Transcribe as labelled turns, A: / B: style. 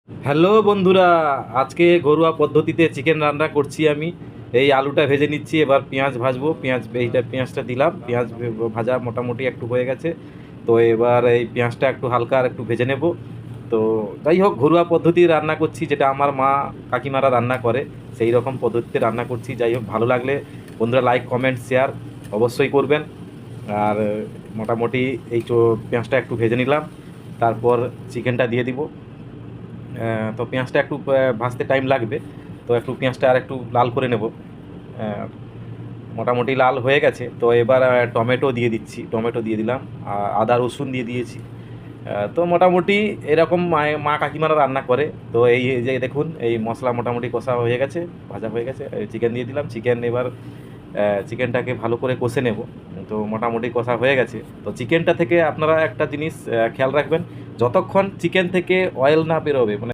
A: Hello বন্ধুরা, আজকে ঘরোয়া পদ্ধতিতে চিকেন রান্না করছি আমি। এই আলুটা ভেজে নিচ্ছি, এবার পেঁয়াজ ভাজবো। পেঁয়াজটা দিলাম, পেঁয়াজ ভাজা মোটামুটি একটু হয়ে গেছে। তো এবার এই পেঁয়াজটা একটু হালকা আর একটু ভেজে নেব। তো যাই হোক, ঘরোয়া পদ্ধতি রান্না করছি, যেটা আমার মা কাকিমারা রান্না করে সেই রকম পদ্ধতিতে রান্না করছি। যাই হোক, ভালো লাগলে বন্ধুরা লাইক কমেন্ট শেয়ার অবশ্যই করবেন। আর মোটামুটি পেঁয়াজটা একটু ভেজে নিলাম, তারপর চিকেনটা দিয়ে দিব। তো পেঁয়াজটা একটু ভাজতে টাইম লাগবে, তো একটু পেঁয়াজটা আর একটু লাল করে নেব। আহ, মোটামুটি লাল হয়ে গেছে, তো এবার টমেটো দিয়ে দিচ্ছি, টমেটো দিয়ে দিলাম, আদা রসুন দিয়ে দিয়েছি। তো মোটামুটি এরকম মা কাকিমারা রান্না করে। তো এই যে দেখুন, এই মশলা মোটামুটি কষা হয়ে গেছে, ভাজা হয়ে গেছে। চিকেন দিয়ে দিলাম, চিকেন এবার চিকেনটাকে ভালো করে কষে নেব। তো মোটামুটি কষা হয়ে গেছে। তো চিকেনটা থেকে আপনারা একটা জিনিস খেয়াল রাখবেন, যতক্ষণ চিকেন থেকে অয়েল না বেরোবে, মানে